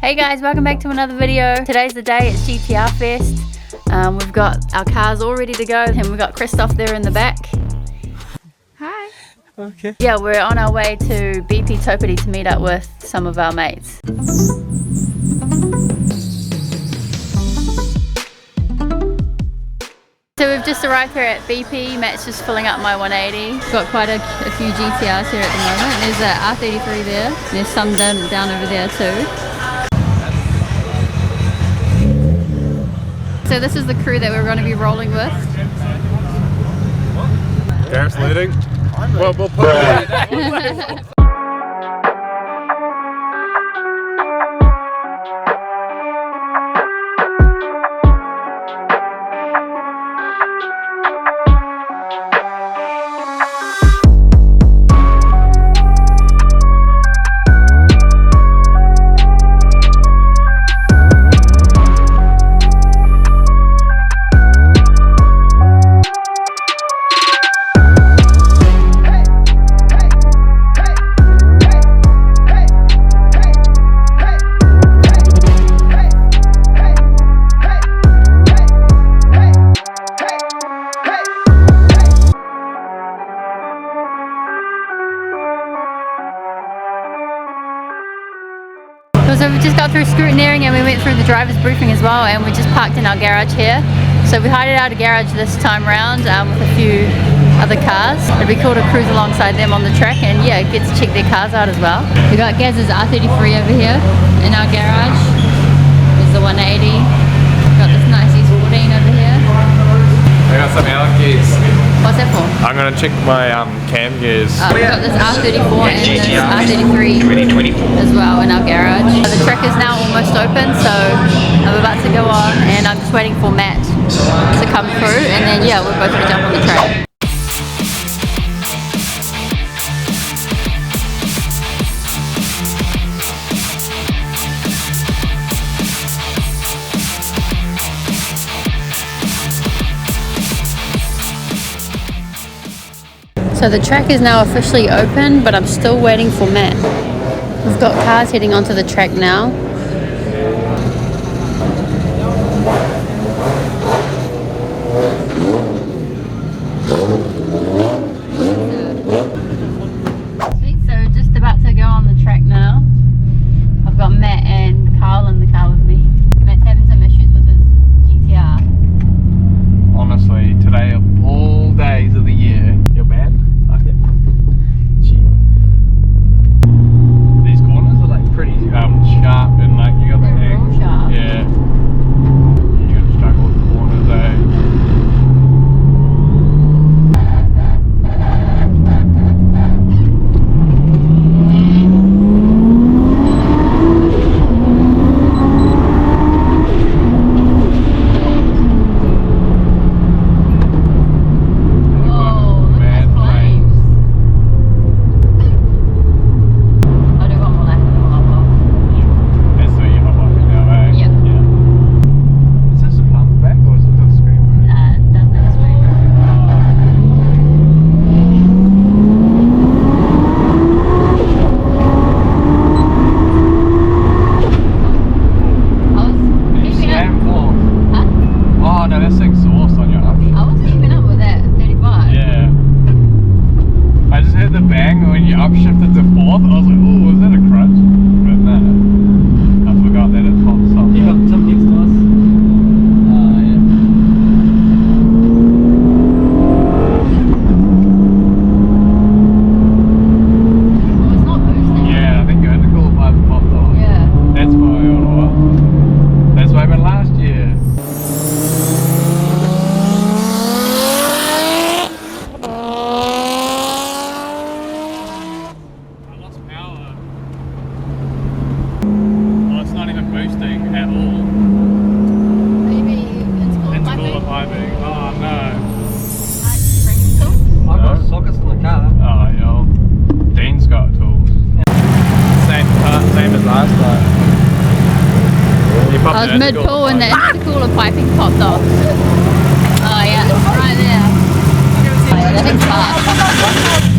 Hey guys, welcome back to another video. Today's the day, it's GTR Fest. We've got our cars all ready to go and we've got Christoph there in the back. Hi. Okay. Yeah, we're on our way to BP Topiti to meet up with some of our mates. So we've just arrived here at BP. Matt's just filling up my 180. We've got quite a few GTRs here at the moment. There's a R33 there. There's some down over there too. So this is the crew that we're going to be rolling with. Gareth's leading. Well, we'll put it. So we just got through scrutineering and we went through the driver's briefing as well, and we just parked in our garage here. So we hired out a garage this time round with a few other cars. It'd be cool to cruise alongside them on the track and yeah, get to check their cars out as well. We got Gaz's R33 over here in our garage. There's the 180. Got this nice S14 over here. I got some Allen gears. What's that for? I'm gonna check my cam gears. We've got this R34 and this R33 as well in our garage. The track is now almost open, so I'm about to go on and I'm just waiting for Matt to come through and then yeah, we're both gonna jump on the track. So the track is now officially open, but I'm still waiting for Matt. We've got cars heading onto the track now. Sweet, so just about to go on the track now. I've got Matt and Carl in the car with me. Matt's having some issues with his GTR. Honestly, today of all days of the year, you're bad. These corners are like pretty sharp and like you got the They're real sharp. Yeah. You're gonna struggle with the corners, I was mid-pull and the intercooler piping popped off. Oh yeah, it's right there. Oh, yeah, that thing's fast.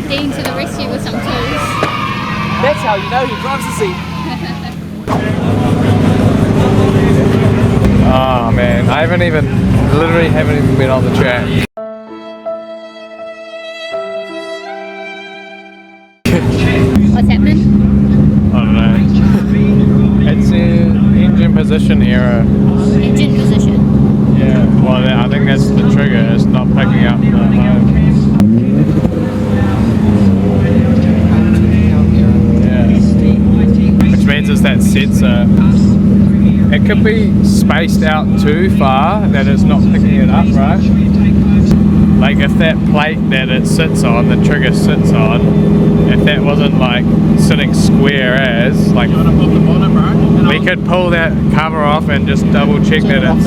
Matt Dean to the rescue with some tools. That's how you know he drives the seat. Oh man, I literally haven't even been on the track. What's happening? I don't know. It's in engine position error. Engine position. Yeah, well I think that's the trigger, it's not picking up the home. Yeah. Which means it's that sensor. It could be spaced out too far that it's not picking it up, right? Like if that plate that it sits on, the trigger sits on, if that wasn't like sitting square as, like we could pull that cover off and just double check that it's...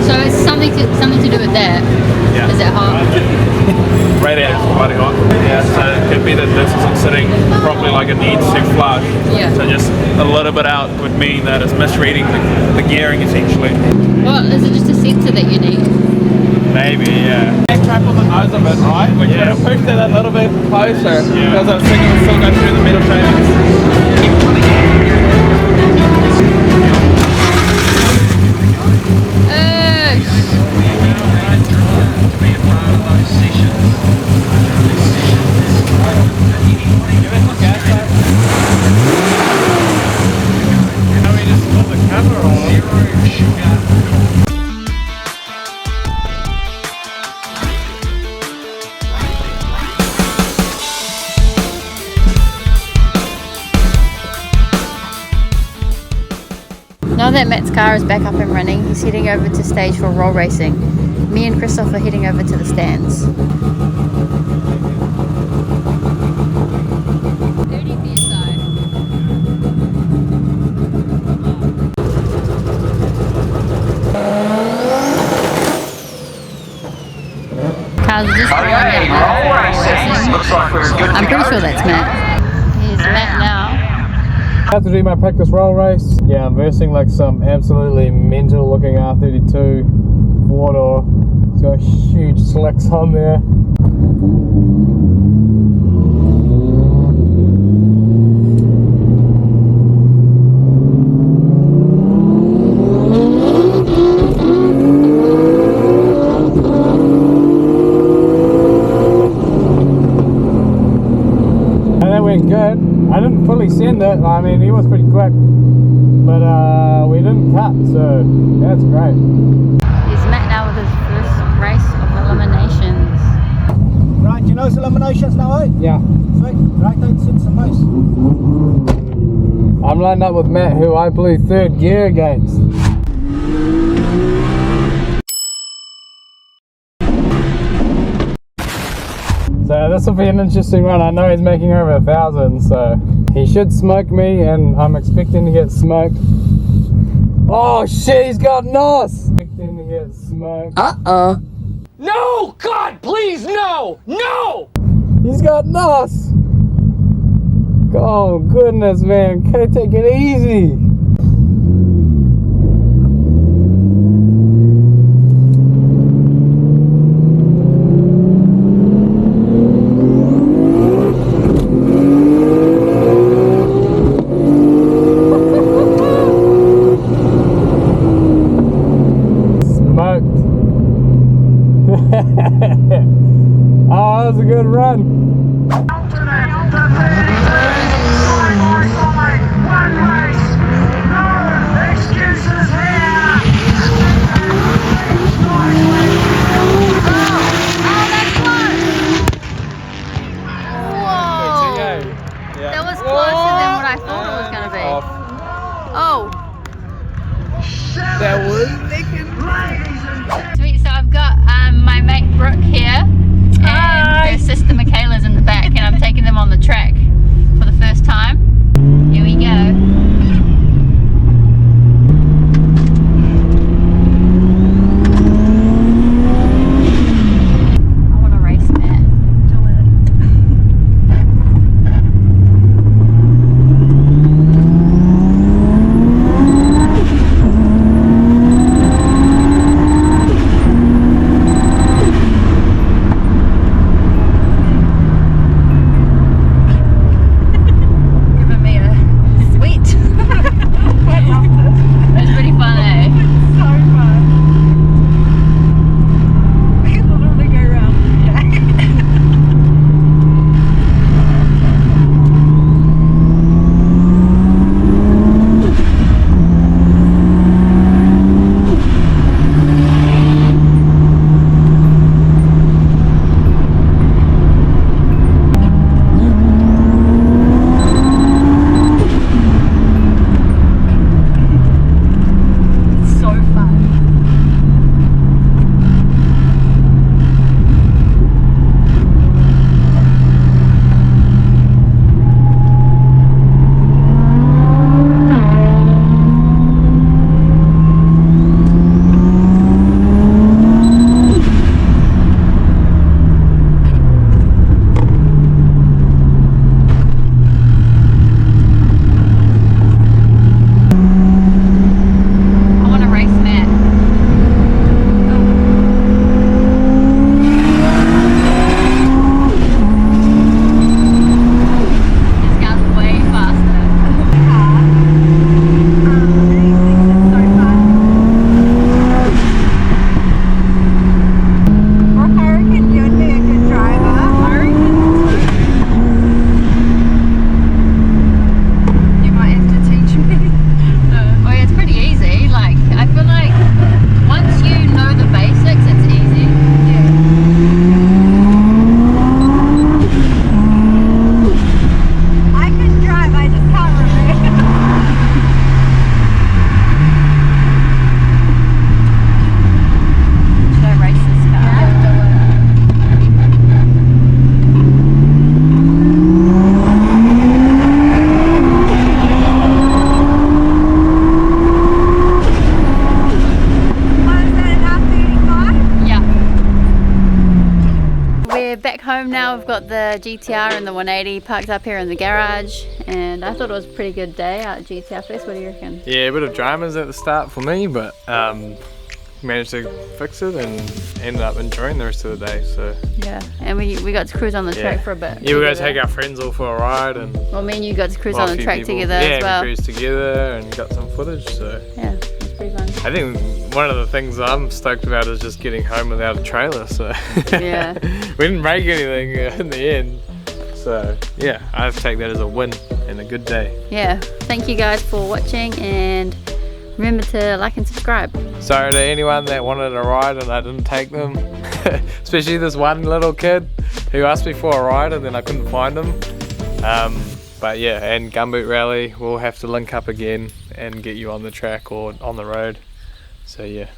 So it's something to do with that. Yeah. Is it hot? Radiator's quite hot. Yeah, so it could be that this isn't sitting properly like it needs to flush. Yeah. So just a little bit out would mean that it's misreading the gearing essentially. Well, is it just a sensor that you need? Maybe, yeah. Backtrack on the nose of it, right? We could have pushed it a little bit closer because I was thinking it would still go through the metal shavings. Now that Matt's car is back up and running, he's heading over to stage for roll racing. Me and Christoph are heading over to the stands. 30 PSI. Cars are just rolling out now. Looks like we're good to I'm pretty go. sure that's Matt. Here's Matt now. I have to do my practice roll race. Yeah, I'm versing like some absolutely mental looking R32 four-door. It's got huge slicks on there. And that went good. I didn't fully send it. I mean, he was pretty quick, but we didn't cut, so that's great. Here's Matt now with his first race of eliminations. Right, do you know eliminations now, eh? Yeah. Sweet. Right, don't sit some most. I'm lined up with Matt, who I blew third gear against. So this will be an interesting one. I know he's making over 1,000, so he should smoke me, and I'm expecting to get smoked. Oh shit, he's got NOS! Expecting to get smoked. No! God, please, no! No! He's got NOS! Oh goodness, man, okay, take it easy. Oh, that was a good run. That was closer than what I thought it was going to be. Oh. That was Sweet, so I've got my mate Brooke here and her sister Michaela's in the back, and I'm taking them on the track for the first time. Here we go. home now. We've got the GTR and the 180 parked up here in the garage, and I thought it was a pretty good day out at GTR Fest. What do you reckon? Yeah, a bit of dramas at the start for me, but managed to fix it and ended up enjoying the rest of the day. So yeah, and we got to cruise on the track for a bit. Yeah, we got to take our friends all for a ride, and well, me and you got to cruise on the track together as well. Yeah, we cruised together and got some footage. So yeah, it's pretty fun. I think one of the things I'm stoked about is just getting home without a trailer. So yeah, we didn't break anything in the end. So yeah, I take that as a win and a good day. Yeah, thank you guys for watching, and remember to like and subscribe. Sorry to anyone that wanted a ride and I didn't take them, especially this one little kid who asked me for a ride and then I couldn't find him. But yeah, and Gumboot Rally, we'll have to link up again and get you on the track or on the road. So yeah.